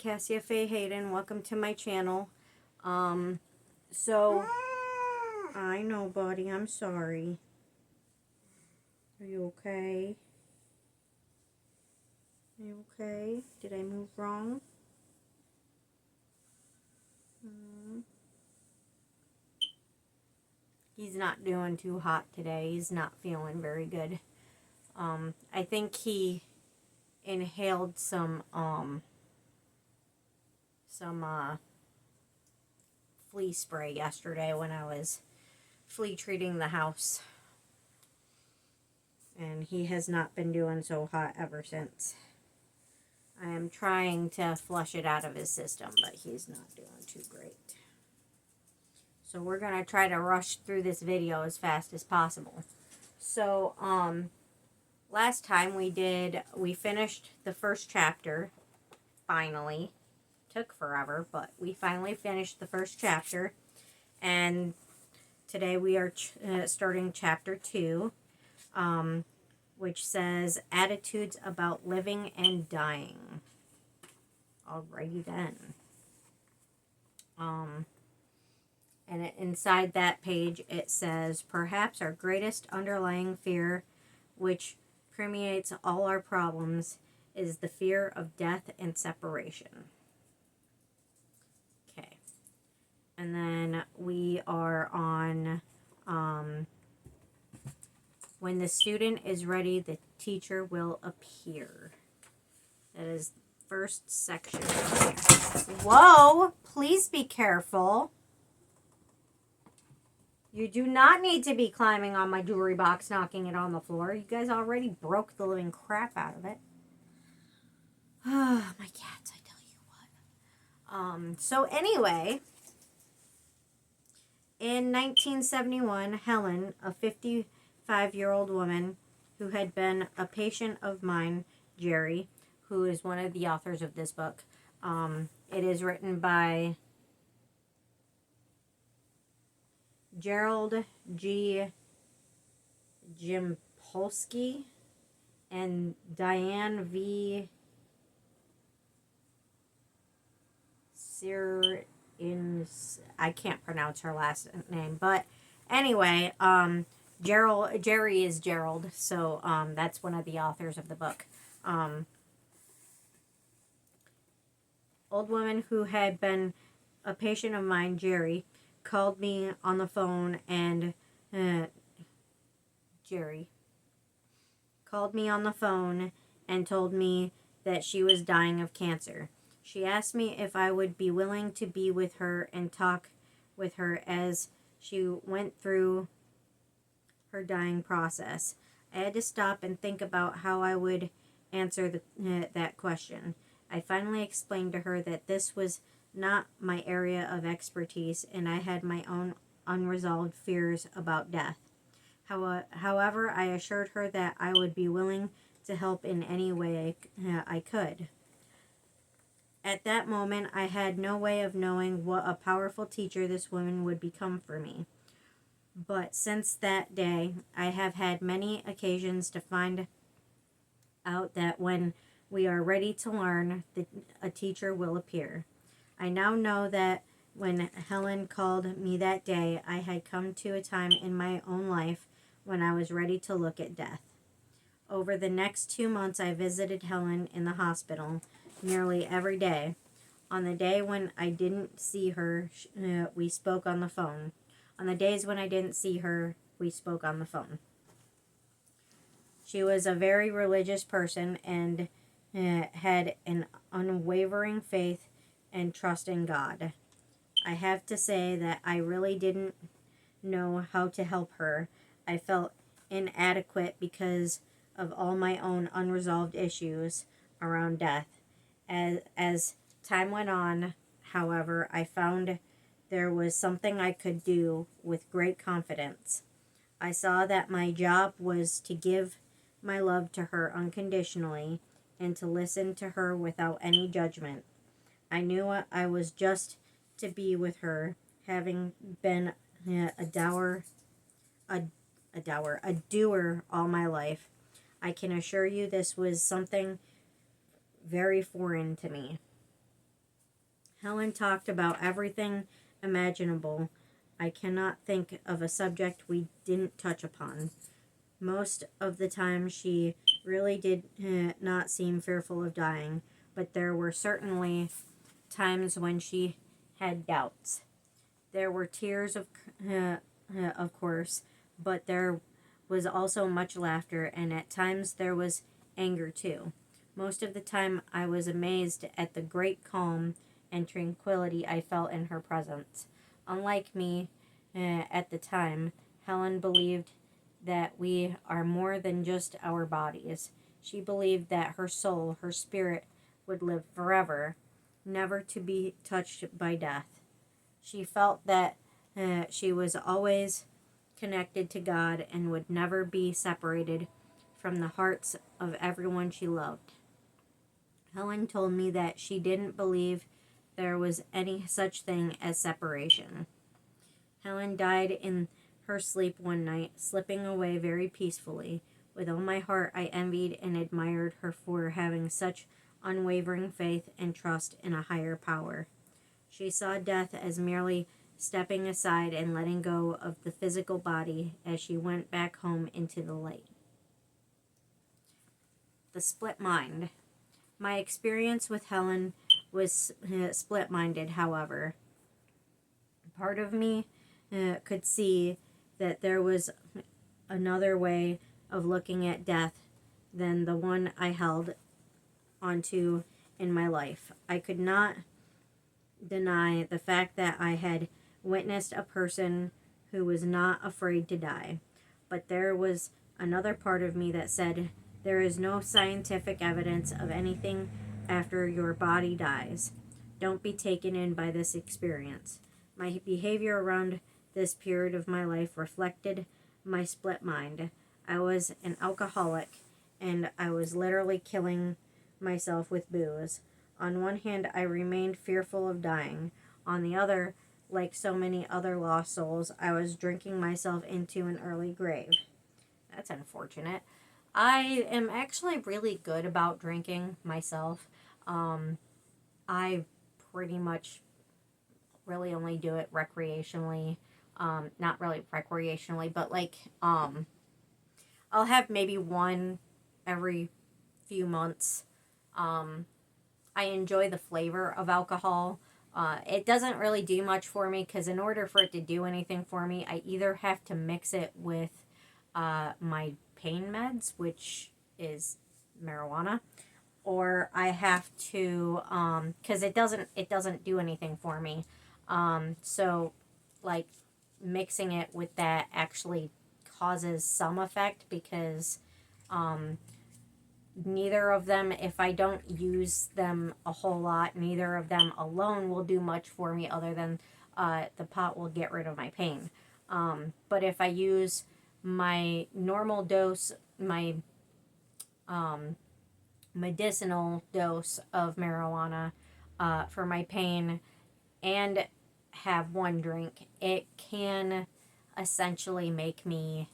Cassia Faye Hayden. Welcome to my channel. So, I know, buddy. I'm sorry. Are you okay? Are you okay? Did I move wrong? He's not doing too hot today. He's not feeling very good. I think he inhaled some flea spray yesterday when I was flea treating the house. And he has not been doing so hot ever since. I am trying to flush it out of his system, but he's not doing too great. So we're going to try to rush through this video as fast as possible. So, last time we finished the first chapter, finally. Took forever, but we finally finished the first chapter. And today we are starting chapter 2, which says attitudes about living and dying. Alrighty then. And inside that page it says, perhaps our greatest underlying fear, which permeates all our problems, is the fear of death and separation. Okay. And then we are on, when the student is ready, the teacher will appear. That is the first section. Whoa! Please be careful. You do not need to be climbing on my jewelry box, knocking it on the floor. You guys already broke the living crap out of it. Ah, my cats, I tell you what. So anyway, in 1971, Helen, a 55-year-old woman who had been a patient of mine, Jerry, who is one of the authors of this book. It is written by Gerald G. Jimpolsky and Diane V. I can't pronounce her last name, but anyway, Jerry is Gerald, so that's one of the authors of the book. Old woman who had been a patient of mine, Jerry, called me on the phone and Jerry called me on the phone and told me that she was dying of cancer. She asked me if I would be willing to be with her and talk with her as she went through her dying process. I had to stop and think about how I would answer that question. I finally explained to her that this was not my area of expertise, and I had my own unresolved fears about death. However, I assured her that I would be willing to help in any way I could. At that moment, I had no way of knowing what a powerful teacher this woman would become for me. But since that day, I have had many occasions to find out that when we are ready to learn, a teacher will appear. I now know that when Helen called me that day, I had come to a time in my own life when I was ready to look at death. Over the next 2 months, I visited Helen in the hospital nearly every day. On the day when I didn't see her, we spoke on the phone. On the days when I didn't see her, we spoke on the phone. She was a very religious person and had an unwavering faith and trust in God. I have to say that I really didn't know how to help her. I felt inadequate because of all my own unresolved issues around death. As time went on, however, I found there was something I could do with great confidence. I saw that my job was to give my love to her unconditionally and to listen to her without any judgment. I knew I was just to be with her, having been a doer all my life. I can assure you this was something very foreign to me. Helen talked about everything imaginable. I cannot think of a subject we didn't touch upon. Most of the time, she really did not seem fearful of dying, but there were certainly times when she had doubts. There were tears, of course, but there was also much laughter, and at times there was anger too. Most of the time, I was amazed at the great calm and tranquility I felt in her presence. Unlike me at the time, Helen believed that we are more than just our bodies. She believed that her soul, her spirit, would live forever, never to be touched by death. She felt that she was always connected to God and would never be separated from the hearts of everyone she loved. Helen told me that she didn't believe there was any such thing as separation. Helen died in her sleep one night, slipping away very peacefully. With all my heart, I envied and admired her for having such unwavering faith and trust in a higher power. She saw death as merely stepping aside and letting go of the physical body as she went back home into the light. The split mind. My experience with Helen was split minded, however. Part of me could see that there was another way of looking at death than the one I held onto in my life. I could not deny the fact that I had witnessed a person who was not afraid to die. But there was another part of me that said, there is no scientific evidence of anything after your body dies. Don't be taken in by this experience. My behavior around this period of my life reflected my split mind. I was an alcoholic, and I was literally killing myself with booze. On one hand, I remained fearful of dying. On the other, like so many other lost souls, I was drinking myself into an early grave. That's unfortunate. I am actually really good about drinking myself. I pretty much really only do it recreationally. Not really recreationally, but like, I'll have maybe one every few months. I enjoy the flavor of alcohol. It doesn't really do much for me because in order for it to do anything for me, I either have to mix it with my pain meds, which is marijuana, or I have to because it doesn't do anything for me. So like mixing it with that actually causes some effect because neither of them, if I don't use them a whole lot, neither of them alone will do much for me other than the pot will get rid of my pain. But if I use my normal dose, my medicinal dose of marijuana for my pain and have one drink, it can essentially make me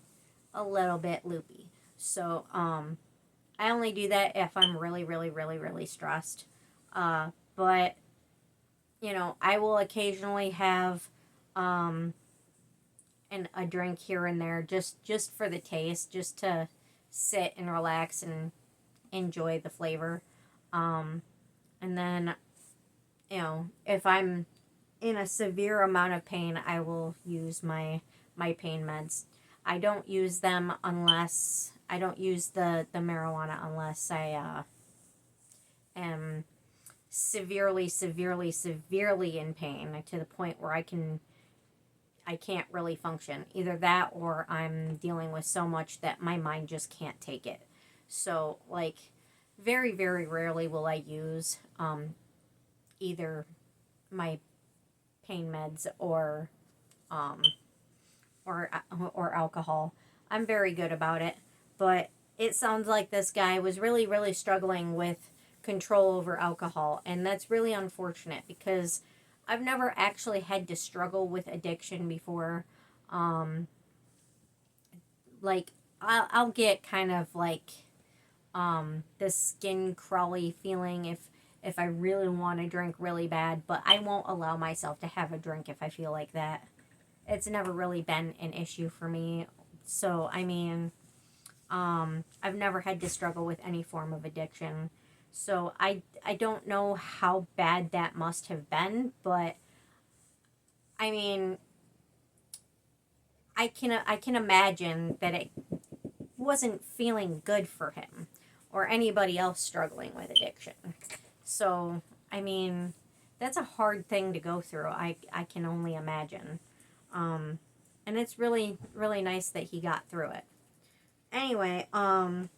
a little bit loopy. So I only do that if I'm really, really, really, really stressed. But you know, I will occasionally have a drink here and there, just for the taste, just to sit and relax and enjoy the flavor. And then, you know, if I'm in a severe amount of pain, I will use my pain meds. I don't use them unless I don't use the marijuana unless I am severely, severely, severely in pain to the point where I can't really function. Either that or I'm dealing with so much that my mind just can't take it. So, like, very, very rarely will I use either my pain meds or alcohol. I'm very good about it, but it sounds like this guy was really, really struggling with control over alcohol, and that's really unfortunate because I've never actually had to struggle with addiction before. Like, I'll get kind of like this skin crawly feeling if I really want to drink really bad, but I won't allow myself to have a drink if I feel like that. It's never really been an issue for me. So, I mean, I've never had to struggle with any form of addiction. So I don't know how bad that must have been, but I mean, I can imagine that it wasn't feeling good for him or anybody else struggling with addiction. So, I mean, that's a hard thing to go through. I can only imagine. And it's really, really nice that he got through it. Anyway, and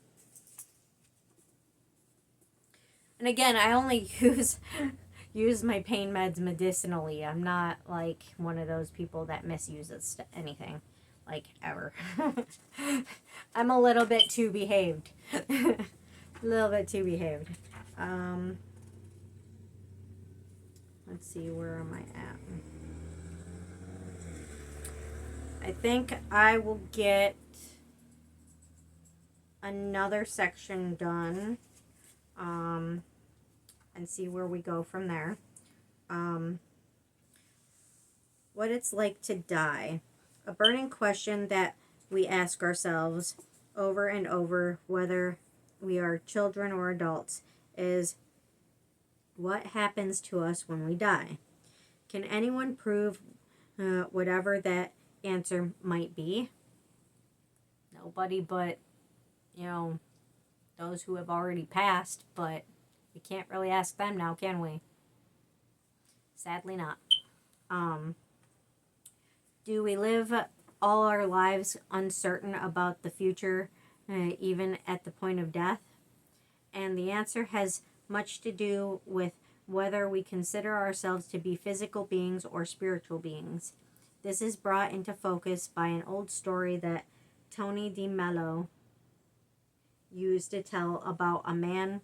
again, I only use my pain meds medicinally. I'm not like one of those people that misuses anything, like ever. I'm a little bit too behaved. A little bit too behaved. Let's see, where am I at? I think I will get another section done, and see where we go from there. What it's like to die. A burning question that we ask ourselves over and over, whether we are children or adults, is what happens to us when we die? Can anyone prove whatever that answer might be? Nobody but, those who have already passed, but we can't really ask them now, can we? Sadly not. Do we live all our lives uncertain about the future, even at the point of death? And the answer has much to do with whether we consider ourselves to be physical beings or spiritual beings. This is brought into focus by an old story that Tony DeMello used to tell about a man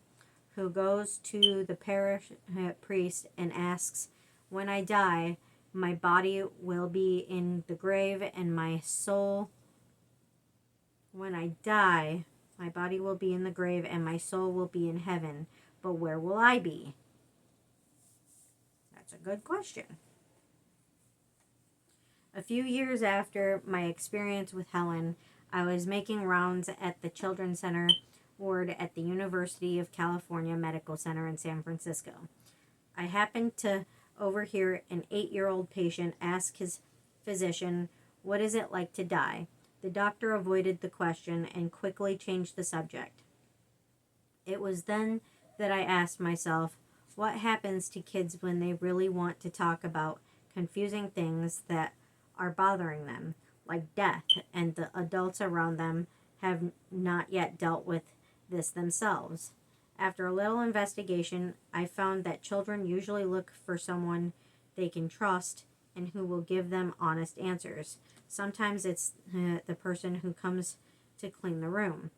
who goes to the parish priest and asks, "When I die, my body will be in the grave and my soul... When I die, my body will be in the grave and my soul will be in heaven. But where will I be?" That's a good question. A few years after my experience with Helen, I was making rounds at the Children's Center ward at the University of California Medical Center in San Francisco. I happened to overhear an 8-year-old patient ask his physician, "What is it like to die?" The doctor avoided the question and quickly changed the subject. It was then that I asked myself, what happens to kids when they really want to talk about confusing things that are bothering them, like death, and the adults around them have not yet dealt with this themselves? After a little investigation, I found that children usually look for someone they can trust and who will give them honest answers. Sometimes it's the person who comes to clean the room.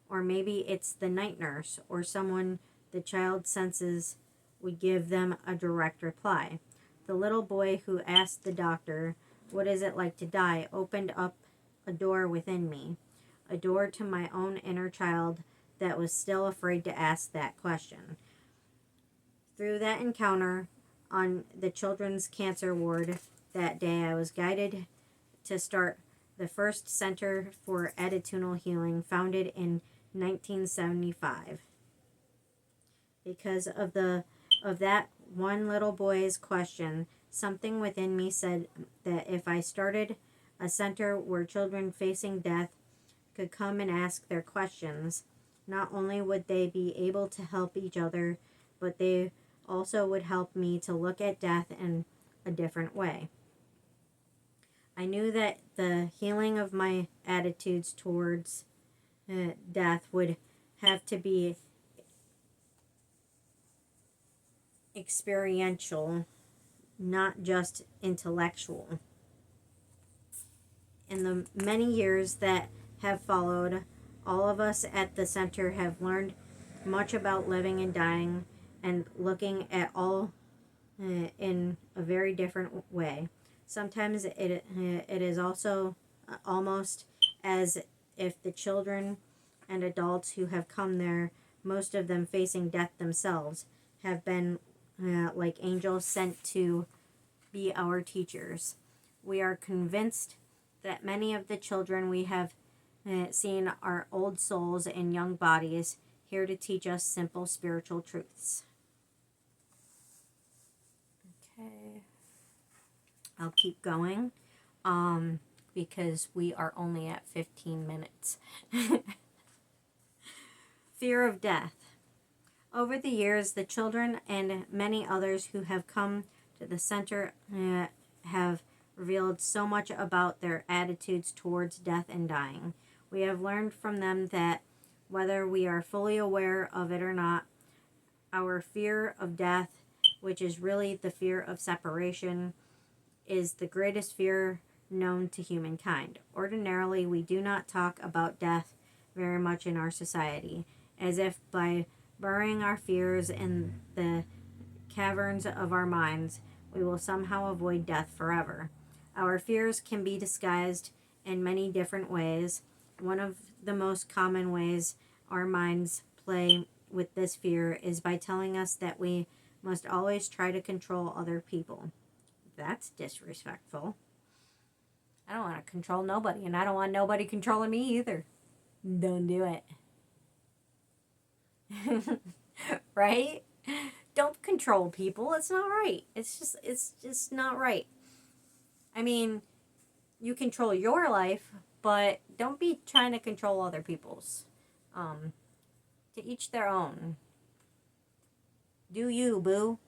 Or maybe it's the night nurse or someone the child senses would give them a direct reply. The little boy who asked the doctor, "What is it like to die?" opened up a door within me, a door to my own inner child that was still afraid to ask that question. Through that encounter on the children's cancer ward that day, I was guided to start the first Center for Attitudinal Healing, founded in 1975. Because of that one little boy's question, something within me said that if I started a center where children facing death could come and ask their questions, not only would they be able to help each other, but they also would help me to look at death in a different way. I knew that the healing of my attitudes towards death would have to be experiential, not just intellectual. In the many years that have followed, all of us at the center have learned much about living and dying and looking at all in a very different way. Sometimes it is also almost as if the children and adults who have come there, most of them facing death themselves, have been like angels sent to be our teachers. We are convinced that many of the children we have seen are old souls in young bodies, here to teach us simple spiritual truths. Okay. I'll keep going because we are only at 15 minutes. Fear of death. Over the years, the children and many others who have come to the center have revealed so much about their attitudes towards death and dying. We have learned from them that whether we are fully aware of it or not, our fear of death, which is really the fear of separation, is the greatest fear known to humankind. Ordinarily, we do not talk about death very much in our society, as if by burying our fears in the caverns of our minds, we will somehow avoid death forever. Our fears can be disguised in many different ways. One of the most common ways our minds play with this fear is by telling us that we must always try to control other people. That's disrespectful. I don't want to control nobody, and I don't want nobody controlling me either. Don't do it. Right? Don't control people. It's not right. It's just not right. I mean, you control your life, but don't be trying to control other people's. To each their own. Do you, boo?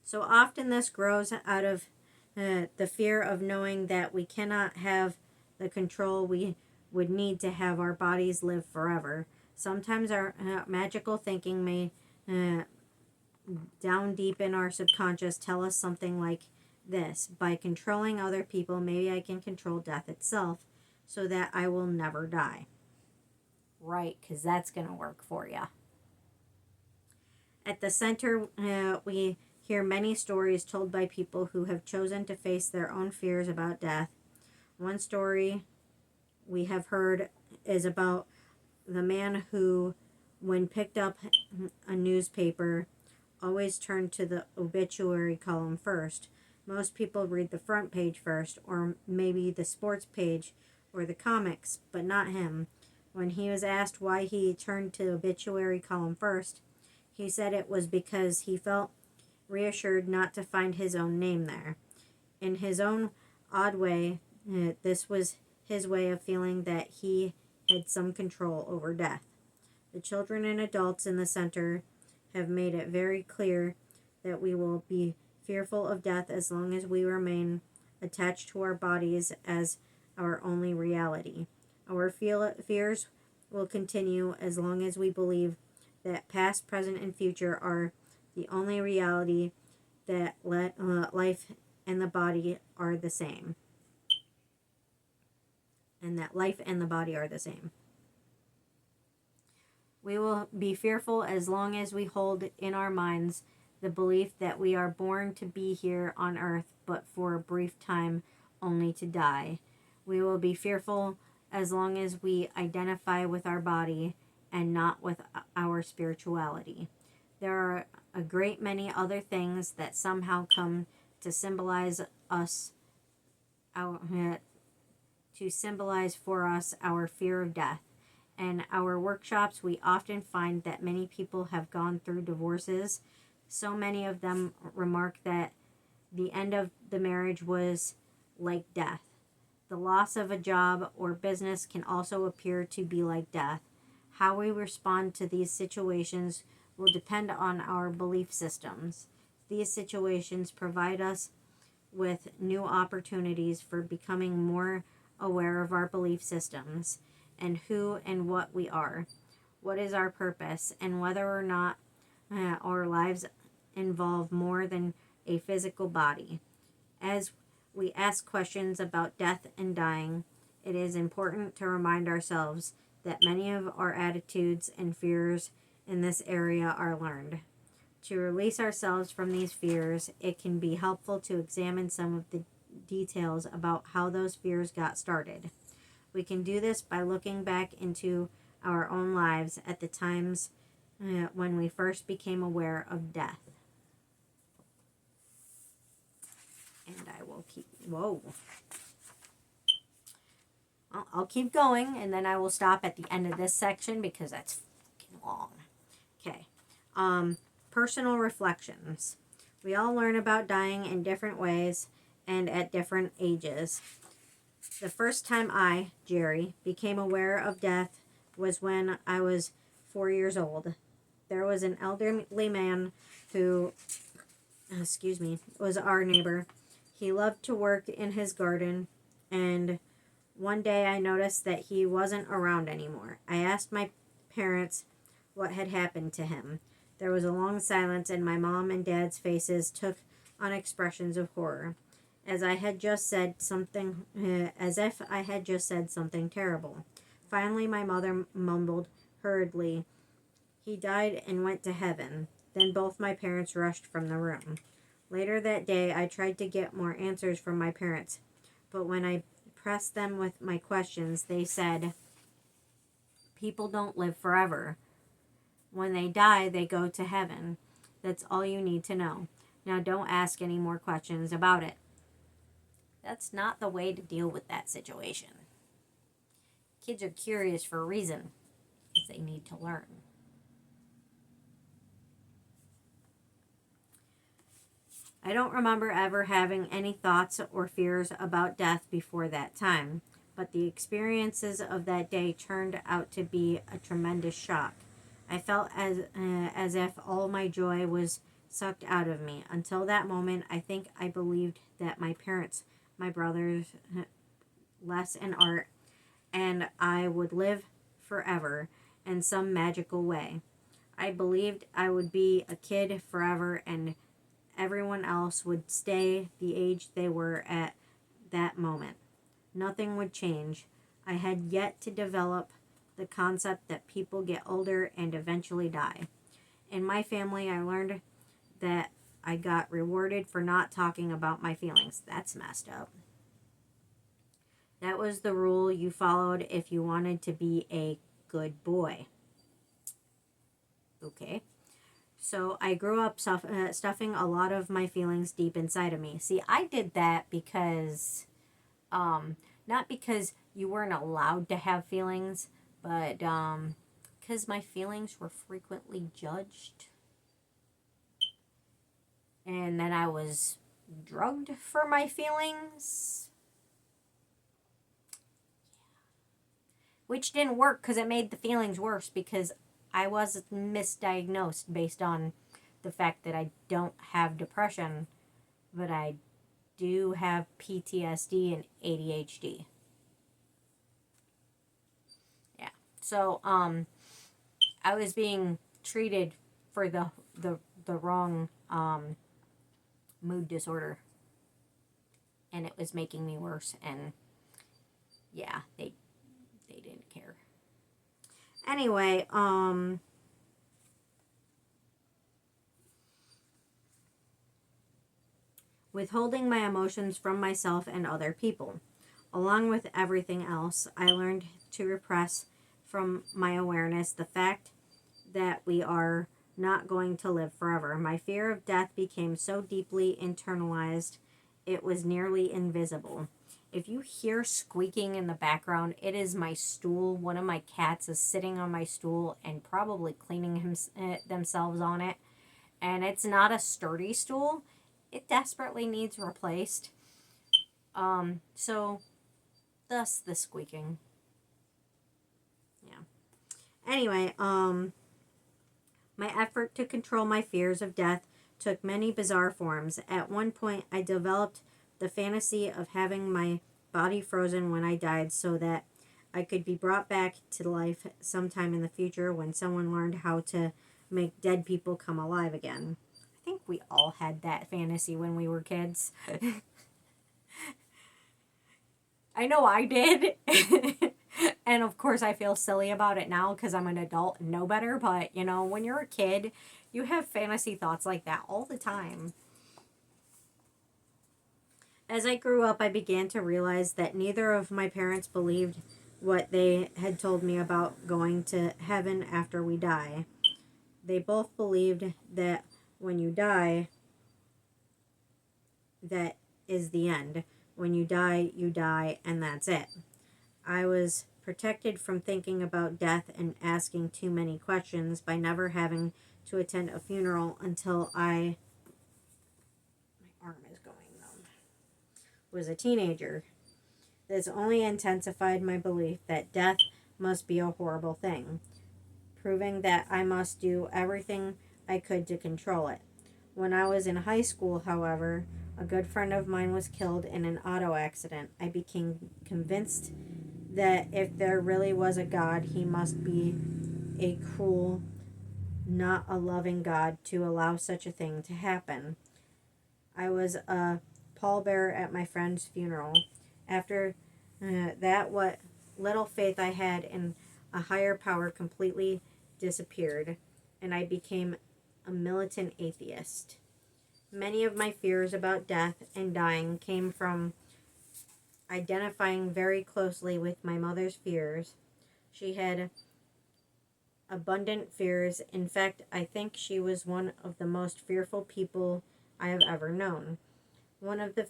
So often this grows out of the fear of knowing that we cannot have the control we would need to have our bodies live forever. Sometimes our magical thinking may, down deep in our subconscious, tell us something like this: by controlling other people, maybe I can control death itself so that I will never die. Right, because that's going to work for you. At the center, we hear many stories told by people who have chosen to face their own fears about death. One story we have heard is about the man who, when picked up a newspaper, always turned to the obituary column first. Most people read the front page first, or maybe the sports page or the comics, but not him. When he was asked why he turned to the obituary column first, he said it was because he felt reassured not to find his own name there. In his own odd way, this was his way of feeling that he had some control over death. The children and adults in the center have made it very clear that we will be fearful of death as long as we remain attached to our bodies as our only reality. Our fears will continue as long as we believe that past, present, and future are the only reality, that life and the body are the same. And that life and the body are the same. We will be fearful as long as we hold in our minds the belief that we are born to be here on earth, but for a brief time only to die. We will be fearful as long as we identify with our body and not with our spirituality. There are a great many other things that somehow come to symbolize for us our fear of death. In our workshops, we often find that many people have gone through divorces. So many of them remark that the end of the marriage was like death. The loss of a job or business can also appear to be like death. How we respond to these situations will depend on our belief systems. These situations provide us with new opportunities for becoming more aware of our belief systems and who and what we are, what is our purpose, and whether or not our lives involve more than a physical body. As we ask questions about death and dying, it is important to remind ourselves that many of our attitudes and fears in this area are learned. To release ourselves from these fears, it can be helpful to examine some of the details about how those fears got started. We can do this by looking back into our own lives at the times when we first became aware of death. And I will keep, whoa. I'll keep going, and then I will stop at the end of this section because that's fucking long. Okay. Personal reflections. We all learn about dying in different ways and at different ages. The first time I, Jerry, became aware of death was when I was 4 years old. There was an elderly man who, was our neighbor. He loved to work in his garden, and one day I noticed that he wasn't around anymore. I asked my parents what had happened to him. There was a long silence, and my mom and dad's faces took on expressions of horror, as if I had just said something terrible. Finally, my mother mumbled hurriedly, "He died and went to heaven." Then both my parents rushed from the room. Later that day, I tried to get more answers from my parents, but when I pressed them with my questions, they said, "People don't live forever. When they die, they go to heaven. That's all you need to know. Now don't ask any more questions about it." That's not the way to deal with that situation. Kids are curious for a reason, because they need to learn. I don't remember ever having any thoughts or fears about death before that time, but the experiences of that day turned out to be a tremendous shock. I felt as if all my joy was sucked out of me. Until that moment, I think I believed that my parents, my brothers, Les and Art, and I would live forever in some magical way. I believed I would be a kid forever and everyone else would stay the age they were at that moment. Nothing would change. I had yet to develop the concept that people get older and eventually die. In my family, I learned that I got rewarded for not talking about my feelings. That's messed up. That was the rule you followed if you wanted to be a good boy. Okay. So I grew up stuffing a lot of my feelings deep inside of me. See, I did that because, not because you weren't allowed to have feelings, but because my feelings were frequently judged. And then I was drugged for my feelings. Which didn't work because it made the feelings worse because I was misdiagnosed based on the fact that I don't have depression, but I do have PTSD and ADHD. Yeah. So, I was being treated for the wrong mood disorder, and it was making me worse. And yeah, they didn't care. Anyway, withholding my emotions from myself and other people. Along with everything else, I learned to repress from my awareness the fact that we are not going to live forever. My fear of death became so deeply internalized, it was nearly invisible. If you hear squeaking in the background, it is my stool. One of my cats is sitting on my stool and probably cleaning themselves on it. And it's not a sturdy stool. It desperately needs replaced. So thus the squeaking. Yeah. Anyway, my effort to control my fears of death took many bizarre forms. At one point, I developed the fantasy of having my body frozen when I died so that I could be brought back to life sometime in the future when someone learned how to make dead people come alive again. I think we all had that fantasy when we were kids. I know I did. And of course I feel silly about it now because I'm an adult and know better. But, you know, when you're a kid, you have fantasy thoughts like that all the time. As I grew up, I began to realize that neither of my parents believed what they had told me about going to heaven after we die. They both believed that when you die, that is the end. When you die, and that's it. I was protected from thinking about death and asking too many questions by never having to attend a funeral until my arm is going numb, was a teenager. This only intensified my belief that death must be a horrible thing, proving that I must do everything I could to control it. When I was in high school, however, a good friend of mine was killed in an auto accident. I became convinced that if there really was a God, he must be a cruel, not a loving God to allow such a thing to happen. I was a pallbearer at my friend's funeral. After that, what little faith I had in a higher power completely disappeared, and I became a militant atheist. Many of my fears about death and dying came from identifying very closely with my mother's fears. She had abundant fears. In fact, I think she was one of the most fearful people I have ever known. One of the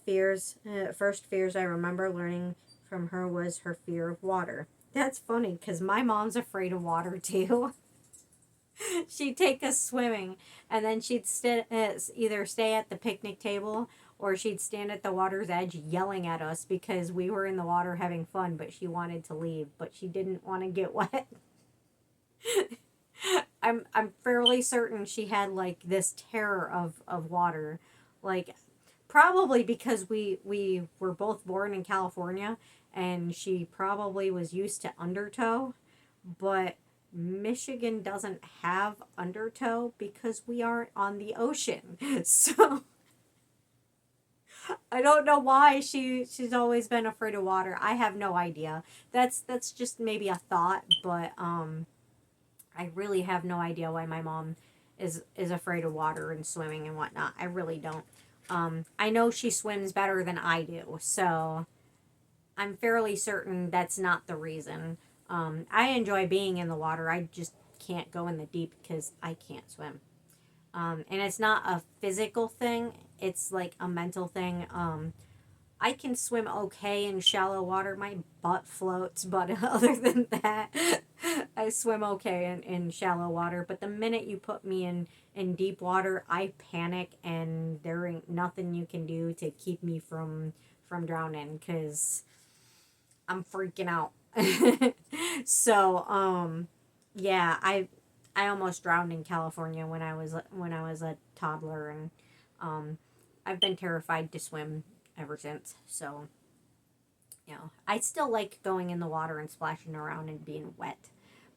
first fears I remember learning from her was her fear of water. That's funny because my mom's afraid of water too. She'd take us swimming, and then she'd either stay at the picnic table or she'd stand at the water's edge yelling at us because we were in the water having fun, but she wanted to leave, but she didn't want to get wet. I'm fairly certain she had like this terror of water, like probably because we were both born in California, and she probably was used to undertow, but Michigan doesn't have undertow because we aren't on the ocean. So I don't know why she's always been afraid of water. I have no idea. That's just maybe a thought, but I really have no idea why my mom is afraid of water and swimming and whatnot. I really don't. I know she swims better than I do, so I'm fairly certain that's not the reason. I enjoy being in the water. I just can't go in the deep because I can't swim. And it's not a physical thing. It's like a mental thing. I can swim okay in shallow water. My butt floats, but other than that, I swim okay in shallow water. But the minute you put me in deep water, I panic, and there ain't nothing you can do to keep me from drowning because I'm freaking out. So, yeah, I almost drowned in California when I was a toddler, and I've been terrified to swim ever since. So, I still like going in the water and splashing around and being wet,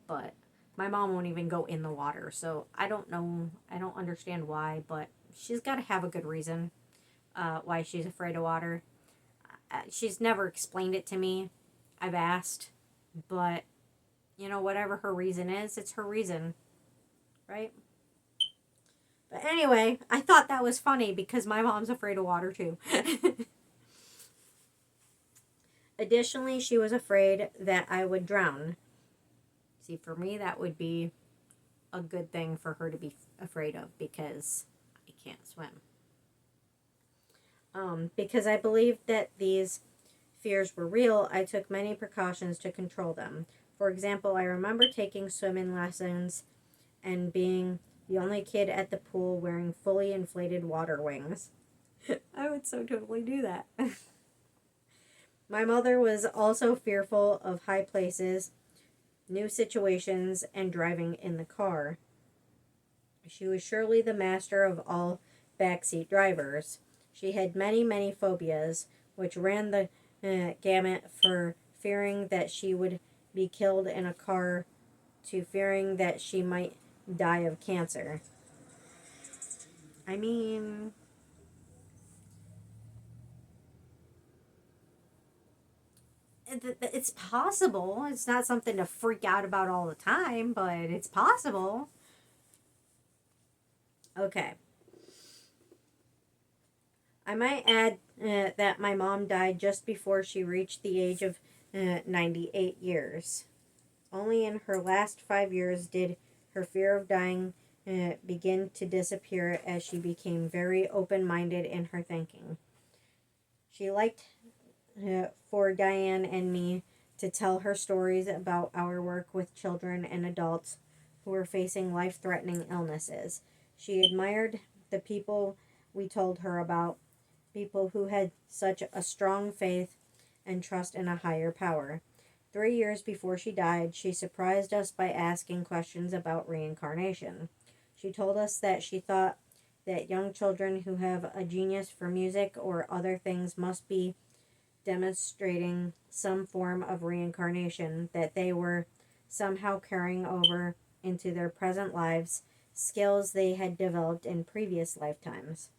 but my mom won't even go in the water. So I don't know. I don't understand why, but she's got to have a good reason why she's afraid of water. She's never explained it to me. I've asked, but whatever her reason is, it's her reason, right? But anyway, I thought that was funny because my mom's afraid of water too. Additionally, she was afraid that I would drown. See, for me, that would be a good thing for her to be afraid of because I can't swim. Because I believed that these fears were real, I took many precautions to control them. For example, I remember taking swimming lessons and being the only kid at the pool wearing fully inflated water wings. I would so totally do that. My mother was also fearful of high places, new situations, and driving in the car. She was surely the master of all backseat drivers. She had many, many phobias, which ran the gamut for fearing that she would be killed in a car to fearing that she might die of cancer. I mean, it's possible. It's not something to freak out about all the time, but it's possible. Okay. I might add that my mom died just before she reached the age of 98 years. Only in her last 5 years did her fear of dying begin to disappear as she became very open minded in her thinking. She liked for Diane and me to tell her stories about our work with children and adults who were facing life threatening illnesses. She admired the people we told her about, people who had such a strong faith and trust in a higher power. 3 years before she died, she surprised us by asking questions about reincarnation. She told us that she thought that young children who have a genius for music or other things must be demonstrating some form of reincarnation, that they were somehow carrying over into their present lives skills they had developed in previous lifetimes.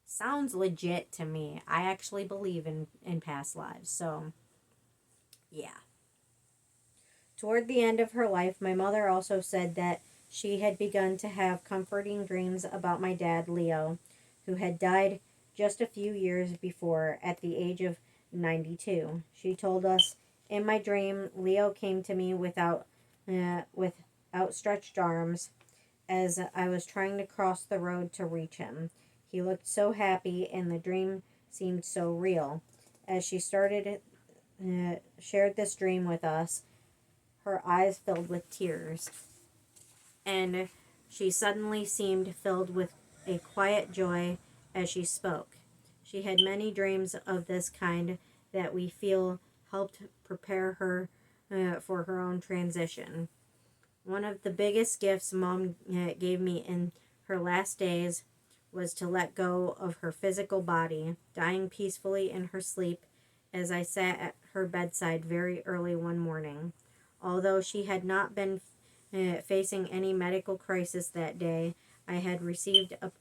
Sounds legit to me. I actually believe in past lives, so yeah. Toward the end of her life, my mother also said that she had begun to have comforting dreams about my dad, Leo, who had died just a few years before at the age of 92. She told us, "In my dream, Leo came to me with outstretched arms as I was trying to cross the road to reach him. He looked so happy and the dream seemed so real." As she shared this dream with us, her eyes filled with tears, and she suddenly seemed filled with a quiet joy as she spoke. She had many dreams of this kind that we feel helped prepare her for her own transition. One of the biggest gifts Mom gave me in her last days was to let go of her physical body, dying peacefully in her sleep as I sat at her bedside very early one morning. Although she had not been facing any medical crisis that day, I had received a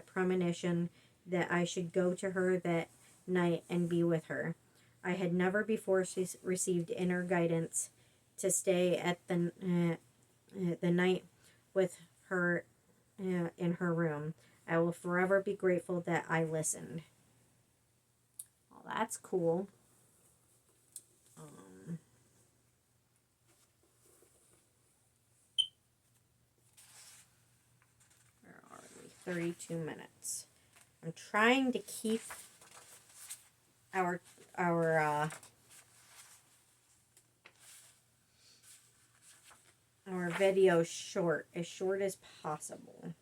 premonition that I should go to her that night and be with her. I had never before received inner guidance to stay at the night with her in her room. I will forever be grateful that I listened. Well, that's cool. Where are we? 32 minutes. I'm trying to keep our video short as possible.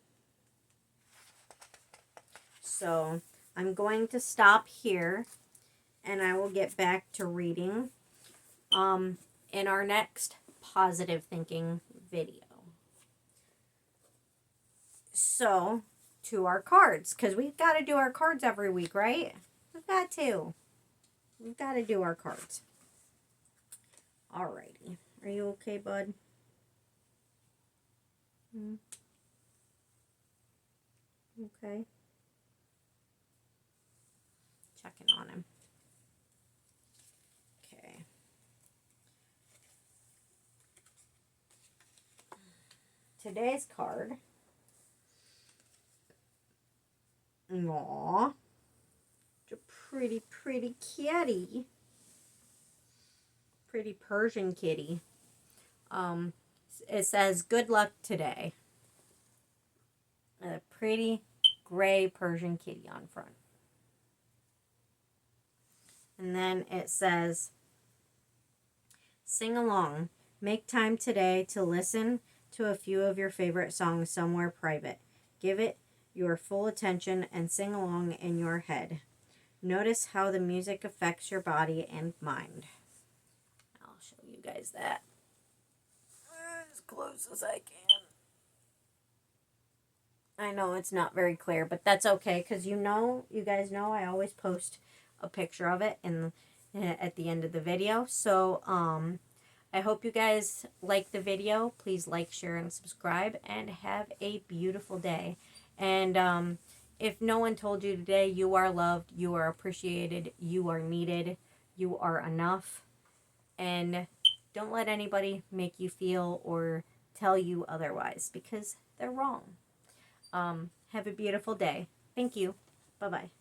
So I'm going to stop here, and I will get back to reading in our next positive thinking video. So, to our cards, because we've got to do our cards every week, right? We've got to do our cards. Alrighty. Are you okay, bud? Okay. Checking on him. Okay. Today's card. Aww. It's a pretty kitty. Pretty Persian kitty. It says, "Good luck today." A pretty gray Persian kitty on front. And then it says, "Sing along. Make time today to listen to a few of your favorite songs somewhere private. Give it your full attention and sing along in your head. Notice how the music affects your body and mind." I'll show you guys that as close as I can. I know it's not very clear, but that's okay, because you guys know I always post a picture of it at the end of the video. So I hope you guys like the video. Please like, share, and subscribe, and have a beautiful day. And if no one told you today, you are loved, you are appreciated, you are needed, you are enough, and don't let anybody make you feel or tell you otherwise, because they're wrong. Have a beautiful day. Thank you. Bye-bye.